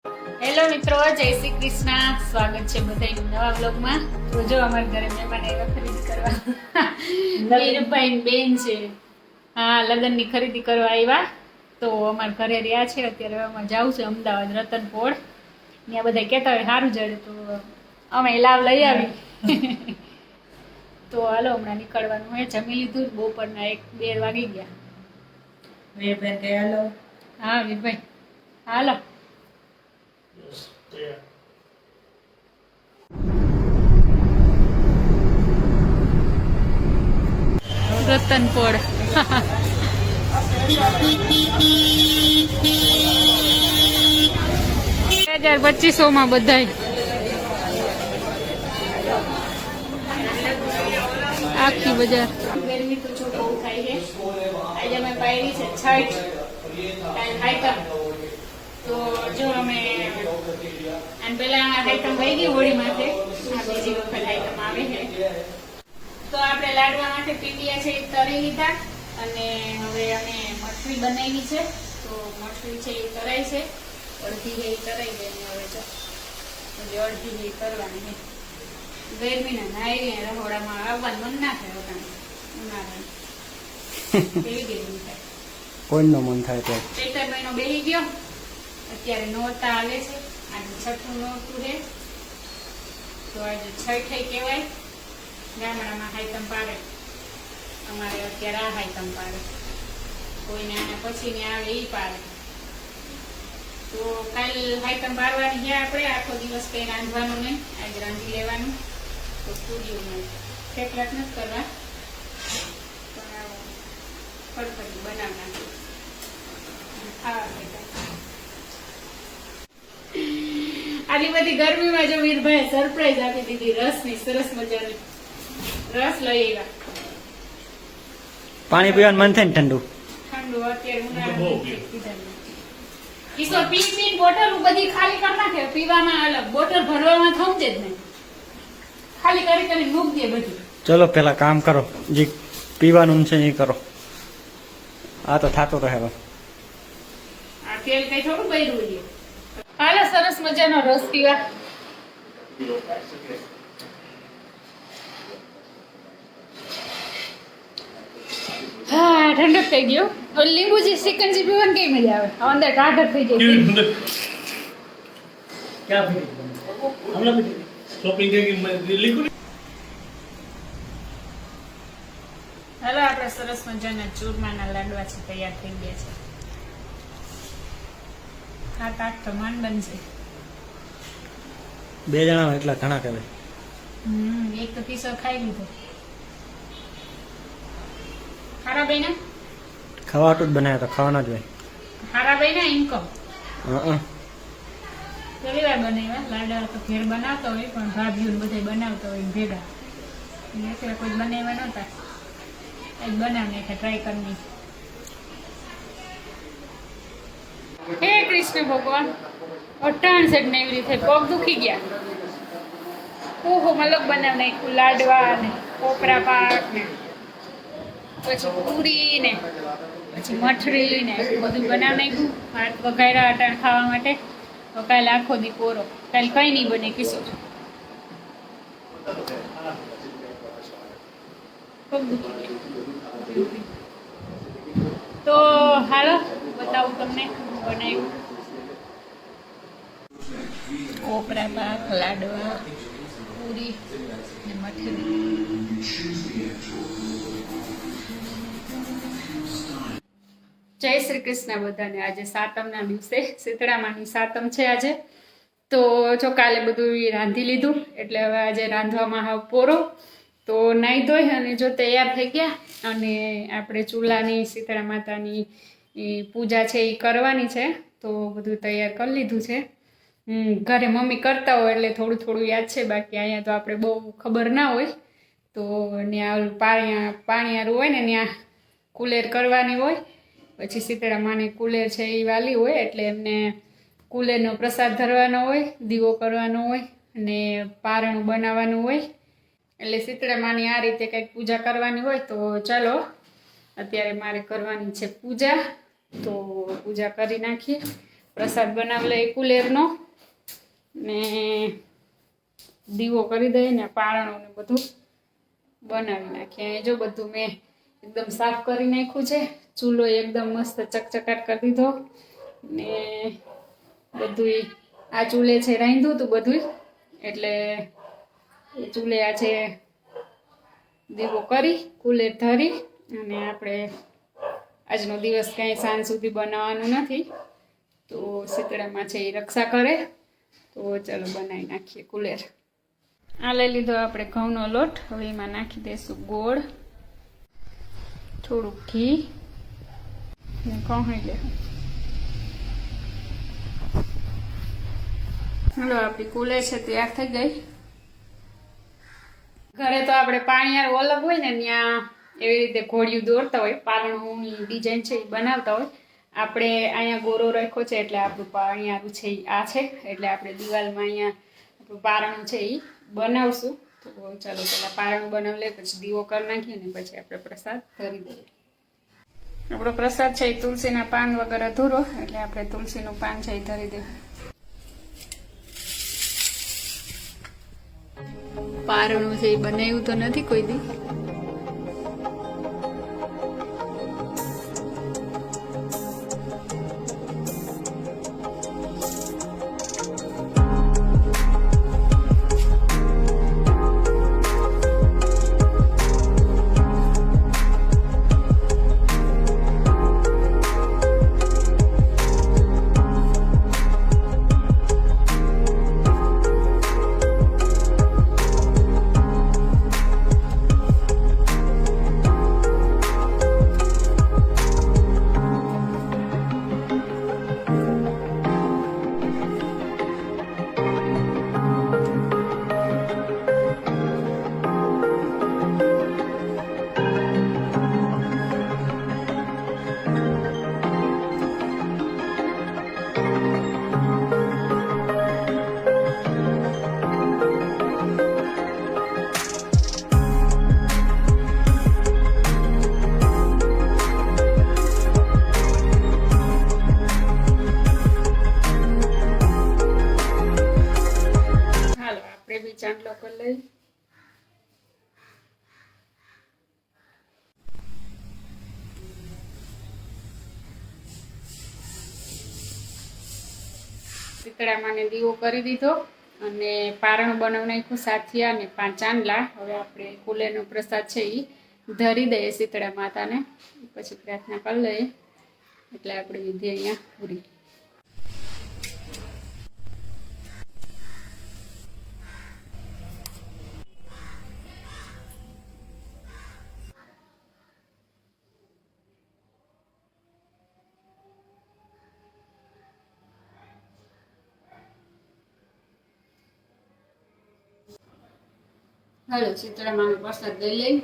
Hello મિત્રો, જય શ્રી કૃષ્ણ. સ્વાગત છે બધાનું નવા વ્લોગમાં. તો જો અમારા ઘરે મહેમાન આવ્યા ખરીદી કરવા. વીરભાઈ બેન છે, હા, લગ્નની ખરીદી કરવા આવ્યા. તો અમારા ઘરે રહ્યા છે અત્યારે. અમે જાઉં છે અમદાવાદ રતનપોળ. ત્યાં બધા કહેતા હોય સારું જડે, તો અમે લાવ લઈ આવી. તો હાલો હમણાં નીકળવાનું હોય. જમી લીધું, બપોરના 1-2 વાગી ગયા. વીરભાઈ કે હાલો. હા વીરભાઈ, હાલો. રતનપોળ 2025 માં બધાય આખી બજાર. ગરમી તો જો બહુ થાય છે. આજે અમે પાયરી છે છઠ, હાઈકમ. તો જો અમે અને પેલા હાઈકમ વહી ગઈ હોળી માટે, આ બીજી વખત હાઈકમ આવે છે. તો આપણે લાડવા માટે પીંડિયા છે એ તળી લીધા, અને હવે અમે મઠરી બનાવી છે. તો મઠરી છે એ તરાઈ છે, અડધી છે એ તરાઈ ગઈ. હવે જો અડધી છે એ કરવાની છે. ગરમીના નાઈ રહોડામાં આવવાનું મન ના થાય. ઉનાળા કેવી ગરમી થાય, કોઈનો મન થાય તો. ચૈતર મહિનો બેસી ગયો, અત્યારે નોરતા આવે છે. આજે છઠ્ઠું નોરતું છે. તો આજે છઠ કહેવાય. ગામડામાં હાઈકમ પાડે, અમારે અત્યારે આ હાઈકમ પાડે. કોઈને આના પછી ને આવે એ પાડે. તો કાલ હાઈકમ પાડવાની છે આપણે. આખો દિવસ કઈ રાંધવાનું નહીં, આજે રાંધી લેવાનું. તો પૂરીઓમાં કેટલાક નથી કરવા, પણ ફટફટી બનાવવાનું ખાવા. આટલી બધી ગરમીમાં જો વીરભાઈ સરપ્રાઈઝ આપી દીધી. રસની સરસ મજાની રસ લઈ આવ્યા. પાણી પીવાનું મન થાય ને ઠંડુ. ઠંડુ અત્યારે ઉનાળામાં કિશોર પી બોટલ બધી ખાલી કરી નાખે. પીવામાં અલગ, બોટલ ભરવામાં થવું જ નહીં. ખાલી કરી મૂકી દે બધી. ચલો પેલા કામ કરો, જે પીવાનું છે એ કરો. આ તો થાતો રહે. આ તેલ કઈ થોડું બૈરું છે. હાલો સરસ મજાનો રસ પીવા. હા, ઠંડક થઈ ગયો. લીંબુજી સિકંજી પીવાની કઈ મજા આવે. અંદર ટાઢર થઈ જાય. હાલો આપણે સરસ મજાના ચૂરમાના લાડવા છે તૈયાર થઈ ગયા છે. 7-8 તો માંડ બનશે. 2 જણા એટલા ઘણા કહેવાય. એક તો કિશોર ખાઈ લીધો. ખારા બહેના ખવાટું જ બનાવ્યા તો ખાવાના જ હોય. ખારા બહેના ઇન્કમ હા. પહેલી વાર બનાવ્યા લાડવા. તો ઘેર બનાવતા હોય, પણ ભાભીઓ બધા બનાવતા હોય ભેગા. એટલે કોઈ બનાવ્યા નહોતા. આજ બનાવીને ટ્રાય કરી. હે કૃષ્ણ ભગવાન, 68 સેટ ને એવી રીતે પગ દુખી ગયા. ઓહો, મલક બનાવી નાખ્યું. લાડવા ને કોપરા પાક ને પછી પૂરી ને પછી મઠરી ને બધું બનાવી નાખ્યું. ભાત વઘાર્યા અટાણ ખાવા માટે. તો કાલે આખો દી કોરો. કાલે કઈ નહીં બને કિશોર. પગ દુખી ગયા. તો હાલો બતાવું તમને બનાવ્યું. કોપરા પાક, લાડવા, પૂરી ને મઠરી. જય શ્રી કૃષ્ણ બધાને. આજે સાતમના દિવસે, શીતળામાની સાતમ છે આજે. તો જો કાલે બધું રાંધી લીધું, એટલે હવે આજે રાંધવામાં હાવ પોરો. તો નાહી ધોઈ અને જો તૈયાર થઈ ગયા. અને આપણે ચૂલાની શીતળા માતાની પૂજા છે એ કરવાની છે. તો બધું તૈયાર કરી લીધું છે. ઘરે મમ્મી કરતા હોય એટલે થોડું થોડું યાદ છે. બાકી અહીંયા તો આપણે બહુ ખબર ના હોય. તો ત્યાં પાણીયારું હોય ને, ત્યાં કુલેર કરવાની હોય. પછી શીતળા માને કુલેર છે એ વાલી હોય, એટલે એમને કુલેરનો પ્રસાદ ધરવાનો હોય, દીવો કરવાનો હોય અને પારણું બનાવવાનું હોય. એટલે શીતળા માની આ રીતે કંઈક પૂજા કરવાની હોય. તો ચાલો અત્યારે મારે કરવાની છે પૂજા. તો પૂજા કરી નાખીએ. પ્રસાદ બનાવી લઈએ કુલેરનો ને દીવો કરી દઈએ ને પારણું ને બધું બનાવી નાખીએ. અહીં જો બધું મેં એકદમ સાફ કરી નાખ્યું છે. ચૂલો એકદમ મસ્ત ચકચકાટ કરી દીધો ને બધું આ ચૂલે છે રાંધ્યું હતું બધું, એટલે એ ચૂલે આજે દીવો કરી કુલેર ધરી અને આપણે આજનો દિવસ કાંઈ સાંજ સુધી બનાવવાનું નથી, તો શીતળામાં છે એ રક્ષા કરે. તો ચાલો બનાવી નાખીએ કુલેર. આ લઈ લીધો આપણે ઘઉંનો લોટ. હવે એમાં નાખી દઈશું ગોળ, થોડુંક ઘી ને કહી લેવું. ચલો આપણી કુલેર છે તૈયાર થઈ ગઈ. ઘરે તો આપણે પાણીયાર અલગ હોય ને ત્યાં એવી રીતે ઘોડિયું દોરતા હોય, પારણુંની ડિઝાઇન છે એ બનાવતા હોય. આપણે અહીંયા ગોરો રાખ્યો છે એટલે આપણું પાણીયારું છે આ છે, એટલે આપણે દિવાલમાં અહીંયા આપણું પારણું છે એ બનાવશું. તો ચાલો પહેલાં પારણું બનાવી લઈએ, પછી દીવો કરી નાખીએ ને પછી આપણે પ્રસાદ ધરી દઈએ. આપણો પ્રસાદ છે એ તુલસીના પાન વગર અધૂરો, એટલે આપણે તુલસીનું પાન છે એ ધરી દઈએ. પારણું છે એ બનાવ્યું તો નથી કોઈ દી. ચાંદલો કરી લઈ. શીતળામાને દીવો કરી દીધો અને પારણું બનાવી નાખ્યું, સાથિયા અને 5 ચાંદલા. હવે આપણે કુલેરનો પ્રસાદ છે એ ધરી દઈએ શીતળા માતાને, પછી પ્રાર્થના કરી લઈએ એટલે આપણી વિધિ અહીંયા પૂરી. હાલો શીતળામાનો પ્રસાદ લઈ લઈ.